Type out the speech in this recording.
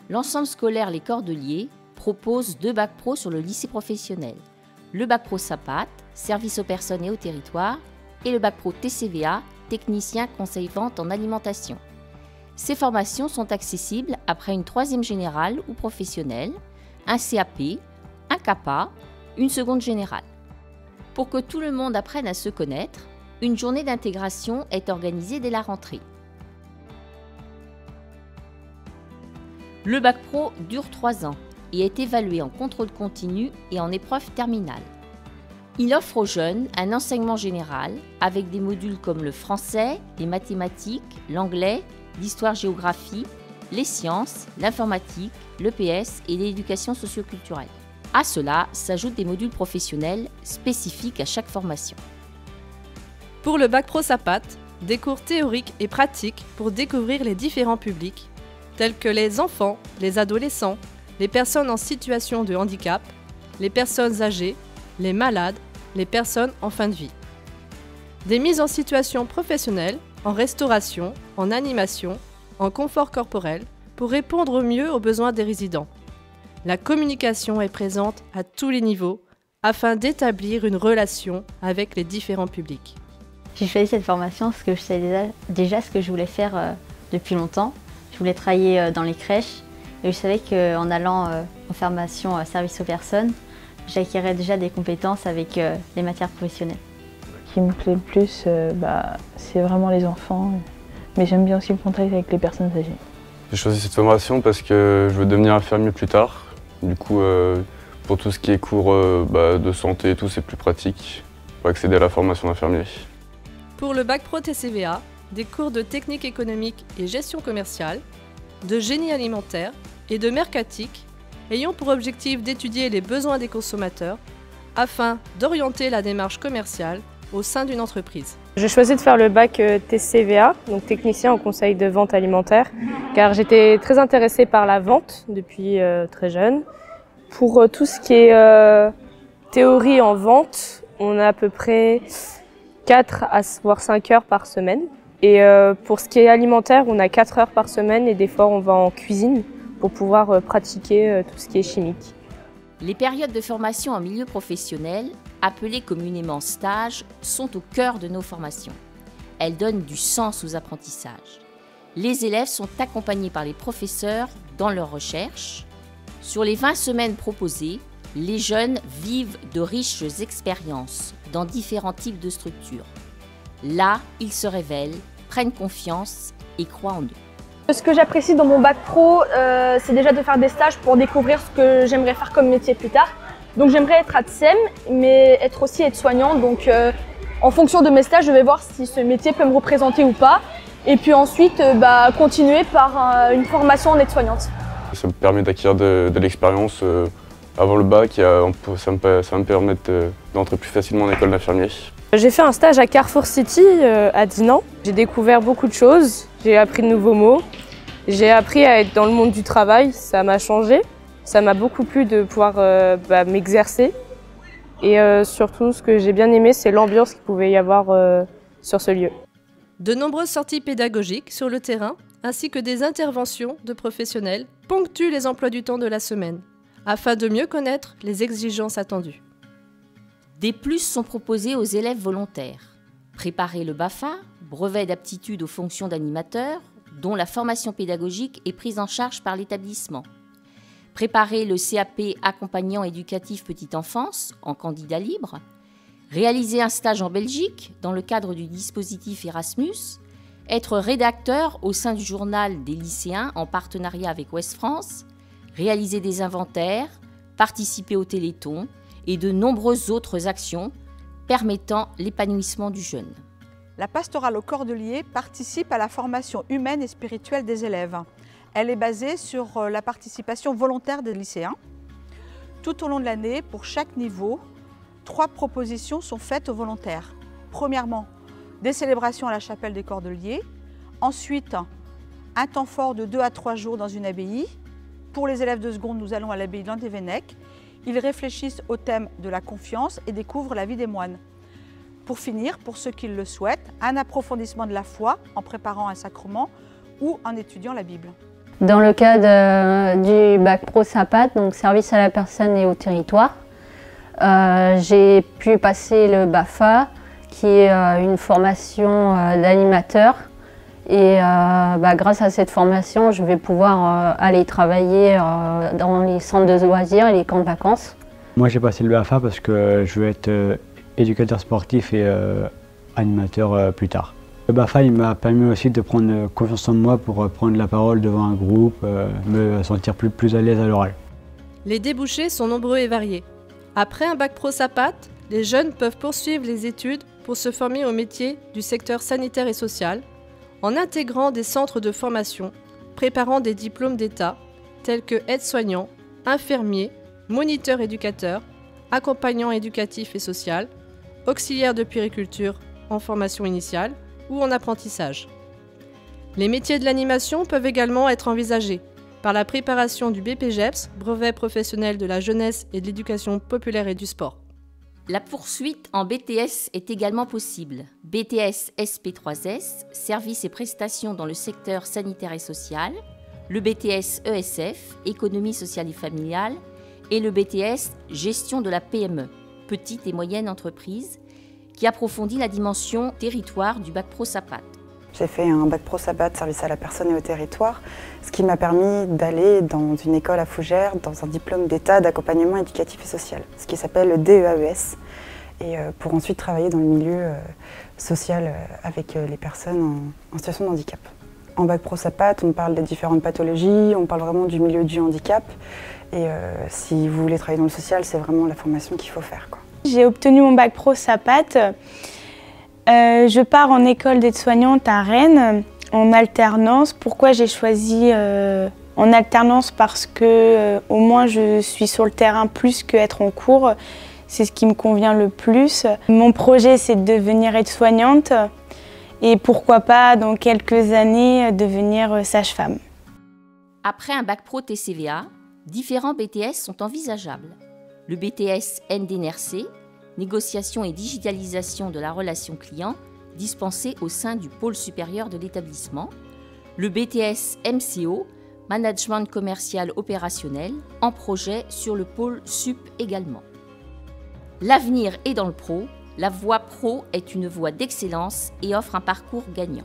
l'ensemble scolaire Les Cordeliers propose 2 bacs pro sur le lycée professionnel. Le bac pro SAPAT, service aux personnes et au territoire, et le bac pro TCVA, technicien conseil-vente en alimentation. Ces formations sont accessibles après une 3e générale ou professionnelle, un CAP, un CAPA, une seconde générale. Pour que tout le monde apprenne à se connaître, une journée d'intégration est organisée dès la rentrée. Le bac pro dure 3 ans et est évalué en contrôle continu et en épreuve terminale. Il offre aux jeunes un enseignement général avec des modules comme le français, les mathématiques, l'anglais, l'histoire-géographie, les sciences, l'informatique, l'EPS et l'éducation socio-culturelle. À cela s'ajoutent des modules professionnels spécifiques à chaque formation. Pour le bac pro SAPAT, des cours théoriques et pratiques pour découvrir les différents publics, tels que les enfants, les adolescents, les personnes en situation de handicap, les personnes âgées, les malades, les personnes en fin de vie. Des mises en situation professionnelle, en restauration, en animation, en confort corporel, pour répondre au mieux aux besoins des résidents. La communication est présente à tous les niveaux afin d'établir une relation avec les différents publics. J'ai choisi cette formation parce que je savais déjà ce que je voulais faire depuis longtemps. Je voulais travailler dans les crèches et je savais qu'en allant en formation service aux personnes, j'acquérais déjà des compétences avec les matières professionnelles. Ce qui me plaît le plus, c'est vraiment les enfants, mais j'aime bien aussi le contact avec les personnes âgées. J'ai choisi cette formation parce que je veux devenir infirmier plus tard. Du coup, pour tout ce qui est cours de santé et tout, c'est plus pratique pour accéder à la formation d'infirmier. Pour le bac pro TCVA, des cours de technique économique et gestion commerciale, de génie alimentaire et de mercatique, ayant pour objectif d'étudier les besoins des consommateurs afin d'orienter la démarche commerciale au sein d'une entreprise. J'ai choisi de faire le bac TCVA, donc technicien en conseil de vente alimentaire, car j'étais très intéressée par la vente depuis très jeune. Pour tout ce qui est théorie en vente, on a à peu près 4 voire 5 heures par semaine. Et pour ce qui est alimentaire, on a 4 heures par semaine et des fois on va en cuisine pour pouvoir pratiquer tout ce qui est chimique. Les périodes de formation en milieu professionnel, appelées communément stages, sont au cœur de nos formations. Elles donnent du sens aux apprentissages. Les élèves sont accompagnés par les professeurs dans leurs recherches. Sur les 20 semaines proposées, les jeunes vivent de riches expériences dans différents types de structures. Là, ils se révèlent, prennent confiance et croient en eux. Ce que j'apprécie dans mon bac pro, c'est déjà de faire des stages pour découvrir ce que j'aimerais faire comme métier plus tard. Donc j'aimerais être ATSEM, mais être aussi aide-soignante. Donc en fonction de mes stages, je vais voir si ce métier peut me représenter ou pas. Et puis ensuite, continuer par une formation en aide-soignante. Ça me permet d'acquérir de l'expérience avant le bac et ça va me permettre d'entrer plus facilement en école d'infirmier. J'ai fait un stage à Carrefour City à Dinan. J'ai découvert beaucoup de choses, j'ai appris de nouveaux mots. J'ai appris à être dans le monde du travail, ça m'a changé. Ça m'a beaucoup plu de pouvoir m'exercer. Et surtout, ce que j'ai bien aimé, c'est l'ambiance qu'il pouvait y avoir sur ce lieu. De nombreuses sorties pédagogiques sur le terrain, ainsi que des interventions de professionnels, ponctuent les emplois du temps de la semaine, afin de mieux connaître les exigences attendues. Des plus sont proposés aux élèves volontaires. Préparer le BAFA, brevet d'aptitude aux fonctions d'animateur, dont la formation pédagogique est prise en charge par l'établissement. Préparer le CAP accompagnant éducatif petite enfance en candidat libre. Réaliser un stage en Belgique dans le cadre du dispositif Erasmus. Être rédacteur au sein du journal des lycéens en partenariat avec Ouest France. Réaliser des inventaires, participer au Téléthon et de nombreuses autres actions permettant l'épanouissement du jeune. La pastorale aux Cordeliers participe à la formation humaine et spirituelle des élèves. Elle est basée sur la participation volontaire des lycéens. Tout au long de l'année, pour chaque niveau, 3 propositions sont faites aux volontaires. Premièrement, des célébrations à la chapelle des Cordeliers. Ensuite, un temps fort de 2 à 3 jours dans une abbaye. Pour les élèves de seconde, nous allons à l'abbaye de Landévennec. Ils réfléchissent au thème de la confiance et découvrent la vie des moines. Pour finir, pour ceux qui le souhaitent, un approfondissement de la foi en préparant un sacrement ou en étudiant la Bible. Dans le cadre du bac pro SAPAT, donc service à la personne et au territoire, j'ai pu passer le BAFA, qui est une formation d'animateur. Et grâce à cette formation, je vais pouvoir aller travailler dans les centres de loisirs et les camps de vacances. Moi, j'ai passé le BAFA parce que je veux être éducateur sportif et animateur plus tard. Le BAFA il m'a permis aussi de prendre confiance en moi pour prendre la parole devant un groupe, me sentir plus à l'aise à l'oral. Les débouchés sont nombreux et variés. Après un bac pro SAPAT, les jeunes peuvent poursuivre les études pour se former au métier du secteur sanitaire et social, en intégrant des centres de formation, préparant des diplômes d'État, tels que aide-soignant, infirmier, moniteur éducateur, accompagnant éducatif et social, auxiliaire de puériculture en formation initiale ou en apprentissage. Les métiers de l'animation peuvent également être envisagés par la préparation du BPGEPS, brevet professionnel de la jeunesse et de l'éducation populaire et du sport. La poursuite en BTS est également possible. BTS SP3S, services et prestations dans le secteur sanitaire et social, le BTS ESF, économie sociale et familiale, et le BTS gestion de la PME, petite et moyenne entreprise, qui approfondit la dimension territoire du bac pro SAPAT. J'ai fait un bac pro SAPAT, service à la personne et au territoire, ce qui m'a permis d'aller dans une école à Fougères, dans un diplôme d'état d'accompagnement éducatif et social, ce qui s'appelle le DEAES, et pour ensuite travailler dans le milieu social avec les personnes en situation de handicap. En bac pro SAPAT, on parle des différentes pathologies, on parle vraiment du milieu du handicap, et si vous voulez travailler dans le social, c'est vraiment la formation qu'il faut faire, quoi. J'ai obtenu mon bac pro SAPAT. Je pars en école d'aide-soignante à Rennes en alternance. Pourquoi j'ai choisi en alternance? Parce que au moins je suis sur le terrain plus qu'être en cours. C'est ce qui me convient le plus. Mon projet, c'est de devenir aide-soignante et pourquoi pas dans quelques années devenir sage-femme. Après un bac pro TCVA, différents BTS sont envisageables. Le BTS NDNRC, négociation et digitalisation de la relation client, dispensé au sein du pôle supérieur de l'établissement. Le BTS MCO, management commercial opérationnel, en projet sur le pôle SUP également. L'avenir est dans le pro, la voie pro est une voie d'excellence et offre un parcours gagnant.